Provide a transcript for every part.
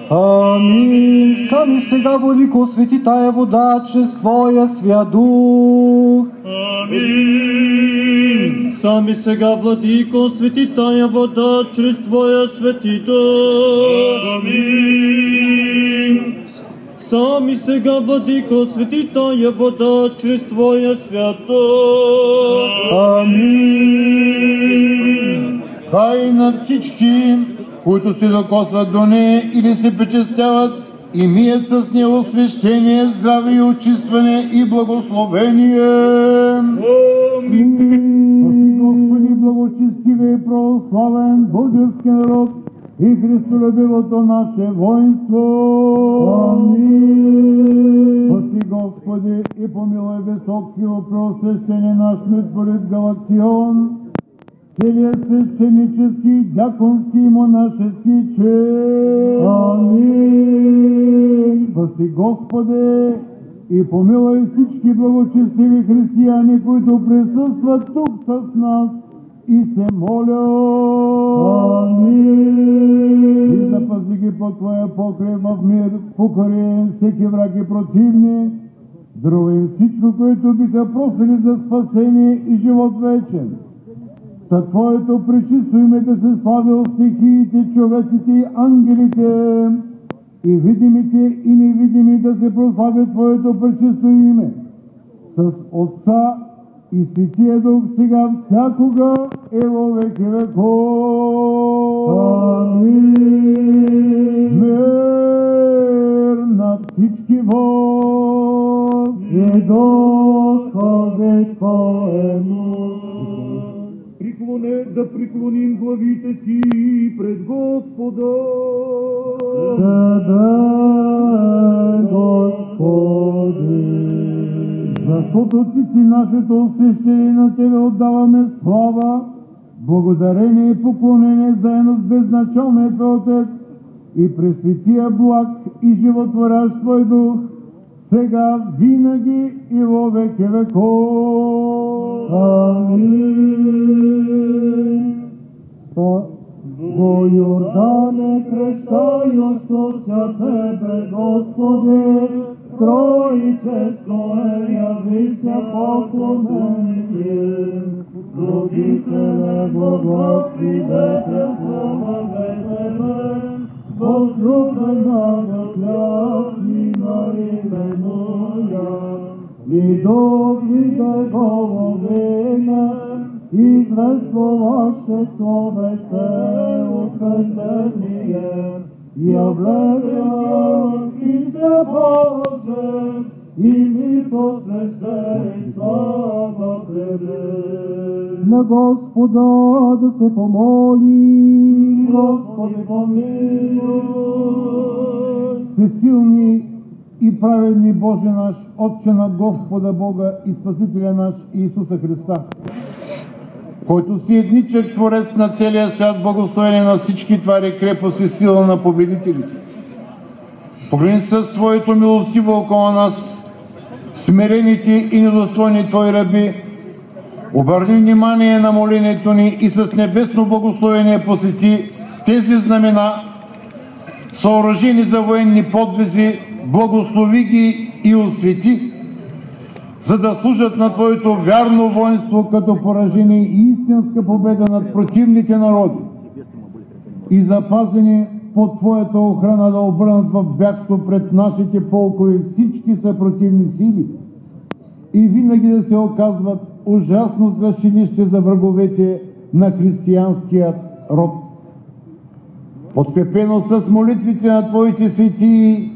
Амин. Сами сега, Владико, свети тая вода чрез Твоя свят дух. Амин. Сами сега, Владико, свети тая вода чрез Твоя свети дух. Амин. Сами сега, Владико, свети тая вода чрез Твоя свят дух. Амин. Хай на всички, които се докосват до нея или се причестяват и мият с нея освещение, здраве и очистване и благословение. Амин. Господи, благочестиве и православен български народ и христолюбивото наше воинство. Амин. Спаси, Господи, и помилуй високио преосвещение наш митрополит Галактион, целият свещенически, дяконски и монашески чин. Амин. Спаси, Господи, и помилуй всички благочестиви християни, които присъстват тук с нас и се моля. Амин. И запази ги по Твоя покрив в мир, покори всеки враг и противник, дарувай им всичко, което биха просили за спасение и живот вечен. Та Твоето пречисто име да се слави от стихиите, човеците и ангелите, и видимите и невидими да се прослави Твоето пречисто име с Отца и Светия Дух сега всякога и во веки веков. Амин. Мир на всички вас и Духове Твоему. Да преклоним главите си пред Господа. Седай, Господи, защото Ти си нашето освещение, на Тебе отдаваме слава, благодарение и поклонение заедно с безначалния Твой Отец и пресветия благ и животворящ Твой Дух, сега, винаги и во веки веков. Амин. Во Йордане крещајощо ся Тебе, Господи, Троичесто яви се поклонение. Родителе, благословете славаме Тебе, возлюбена възлясни на именуя. И доглидай головина, известно ваше словесе освещение, явление и се Боже, и ми посвещени слава Тебе. На Господа да се помоли. Господи, помилуй. Всесилни и праведни Боже наш, Отче на Господа Бога и Спасителя наш Иисуса Христа, който си едничък Творец на целия свят, благословение на всички твари, крепост и сила на победителите. Погледни с Твоето милостиво около нас, смирените и недостойни Твои раби, обърни внимание на молението ни и с небесно благословение посети тези знамена, съоръжени за военни подвизи, благослови ги и освети, за да служат на Твоето вярно воинство като поражение и истинска победа над противните народи и запазени под Твоята охрана да обърнат в бягство пред нашите полкови всички съпротивни сили и винаги да се оказват ужасно защитище за враговете на християнският род. Подкрепено с молитвите на Твоите светии,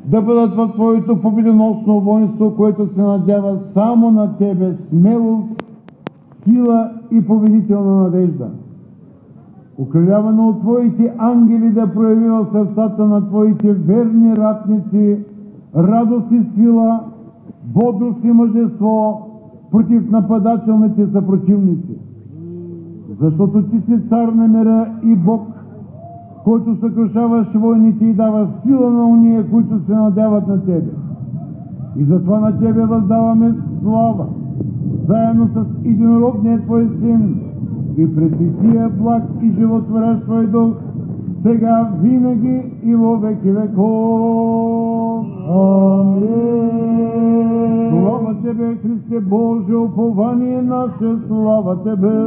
да бъдат в Твоето победоносно воинство, което се надява само на Тебе смелост, сила и победителна надежда. Укрилявано от Твоите ангели да прояви в сърцата на Твоите верни ратници радост и сила, бодрост и мъжество против нападателните съпротивници. Защото Ти си цар на мира и Бог, който съкрушаваш войните и даваш сила на уния, които се надяват на Тебе. И затова на Тебе въздаваме слава, заедно с единородния Твой Син и пресветия благ и животворящ Твой Дух, сега винаги и во веки веков. Амин. Слава Тебе, Христе Боже, упование наше, слава Тебе.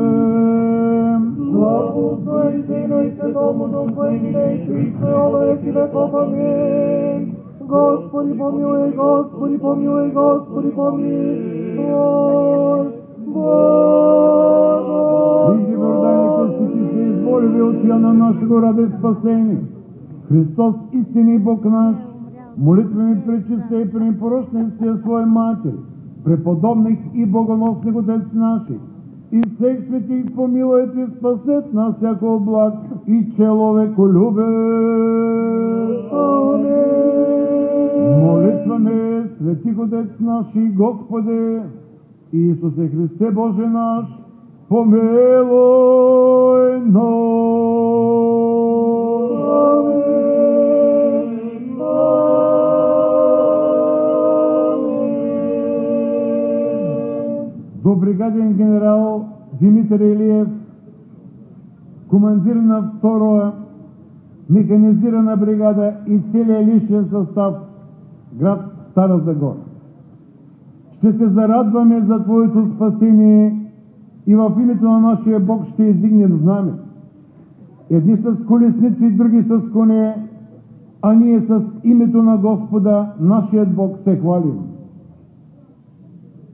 Слава Отцу и Сину и Святому Духу, и ныне и присно и во веки веков. Амин. Господи помилуй, Господи помилуй, Господи помилуй. Иди в Йорданите си ти се изволили от Яна нашего ради спасени. Христос, истинни Бог наш, молитвени пречиста и пренепорочни всея своя Матери, преподобних и богоносних Отец наших, и всех светих помилует и спасет нас всяко благ и человеколюбец. Молитваме, светих Отец наши, Господи, Исусе Христе Боже наш, помилуй нас. До бригаден генерал Димитър Илиев, командир на втора механизирана бригада и целия личен състав, град Стара Загора. Ще се зарадваме за Твоето спасение и в името на нашия Бог ще издигнем знаме. Едни с колесници, други с коне, а ние с името на Господа, нашият Бог, се хвалим.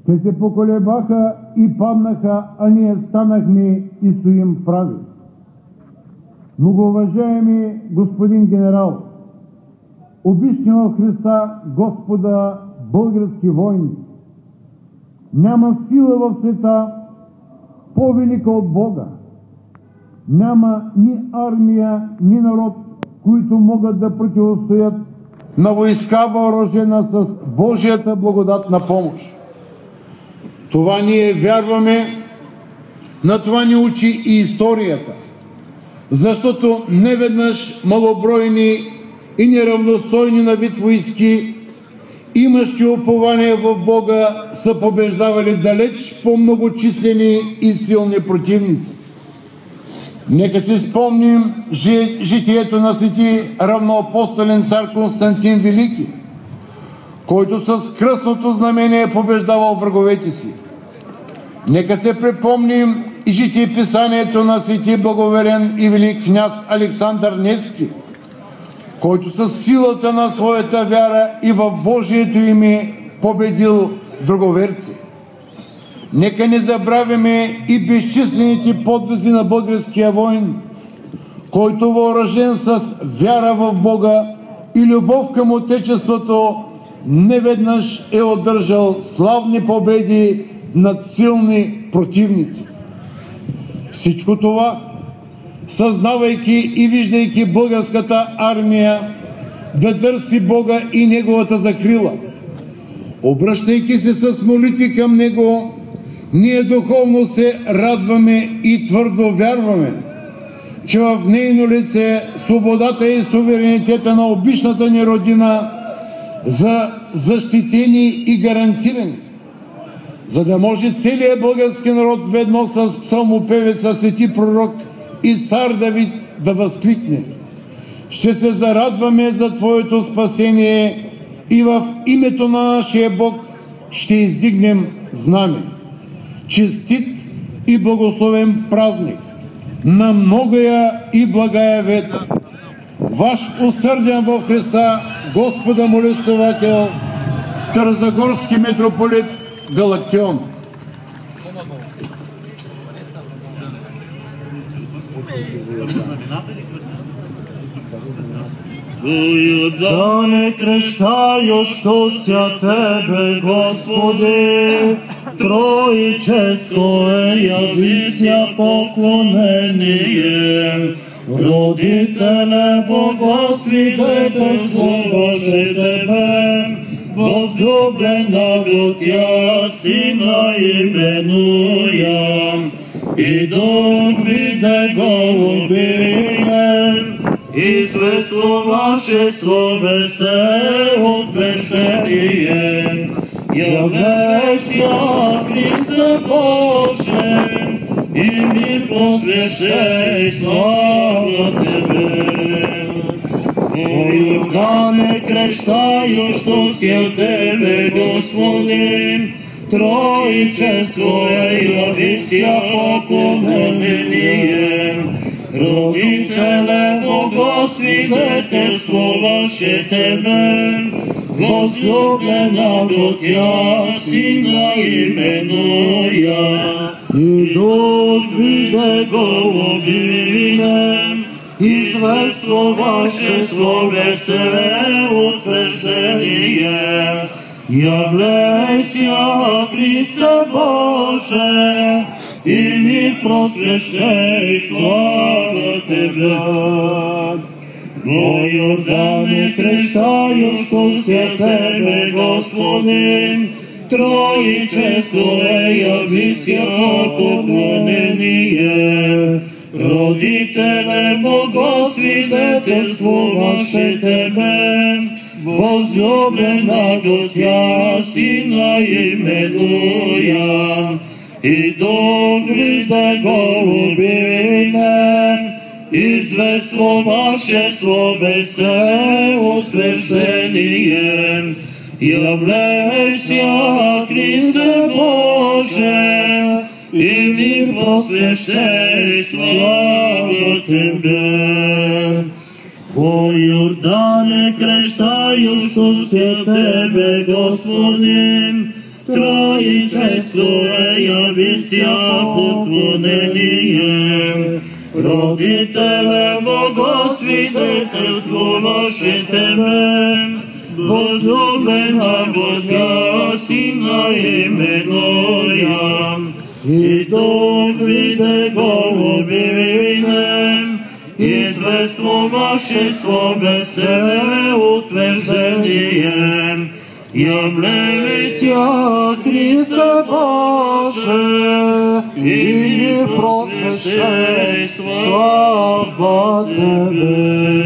Те се поколебаха и паднаха, а ние станахме и стоим прави. Многоуважаеми господин генерал, обични в Христа Господа български войни, няма сила в света по-велика от Бога. Няма ни армия, ни народ, които могат да противостоят на войска въоръжена с Божията благодатна помощ. Това ние вярваме, на това ни учи и историята, защото неведнъж малобройни и неравностойни на вид войски, имащи упование в Бога, са побеждавали далеч по-многочислени и силни противници. Нека си спомним житието на свети равноапостолен цар Константин Велики, който с кръстното знамение е побеждавал враговете си. Нека се припомним и житиеписанието на свети благоверен и велик княз Александър Невски, който със силата на своята вяра и в Божието име победил друговерци. Нека не забравяме и безчислените подвизи на българския войн, който въоръжен с вяра в Бога и любов към Отечеството неведнъж е одържал славни победи над силни противници. Всичко това, съзнавайки и виждайки българската армия да търси Бога и Неговата закрила, обръщайки се с молитви към Него, ние духовно се радваме и твърдо вярваме, че в нейно лице свободата и суверенитета на обичната ни родина за защитени и гарантирани, за да може целият български народ ведно с псалмопевеца свети пророк и цар Давид да възкликне: ще се зарадваме за Твоето спасение и в името на нашия Бог ще издигнем знаме. Честит и благословен празник на многая и благая вета! Ваш усърден в Христа Господа молитвовател, старозагорски митрополит Галактион. Да не крещающося Тебе, Господи, троичестое явися поклонение. Родителе Богосвидетелство Боже Тебе, возлюбленого Тя Сина именуя, и Дух виде го убиен, и свествуваше словесе утверждение. Являйся, Христе Боже, и мир посвящай, слава Тебе. О Йордане крещающийся Тебе, Господин, Троичествуя явися поклонением. Родителе, Богосвидетельствоваше Тебе, возлюблена до Тя, Сина именуя, и Дух виде голубинем, извествоваше словесе утверждение. Являйся, Христе Боже, и ми просвещай, слава Тебе. Во Йордане крещающийся Тебе, Господин, Троичествуя явися поклонение. Родителе, Богосвидетельствоваше Тебе, возлюблена до Тя, Сина именуя, и Дух виде голубинем, извествоваше словесе утверждением. Являйся, Христе Боже, и ми просвещай, слава Тебе. О Йордане крещающийся Тебе, Господин, Троичествуя явися поклонением. Родителе, Богосвидетельствоваше Тебе, возлюблена до Тя, Сина именуя, и Дух виде голубинем, извествоваше словесе утверждением. Являйся, Христе Боже, и ми просвещай, слава Тебе.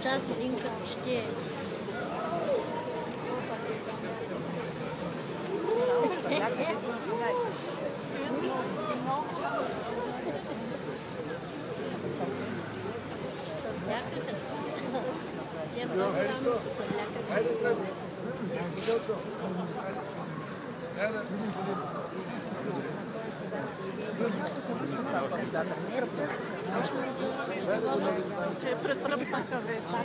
Час един като ще. Че е претръпнаха вече.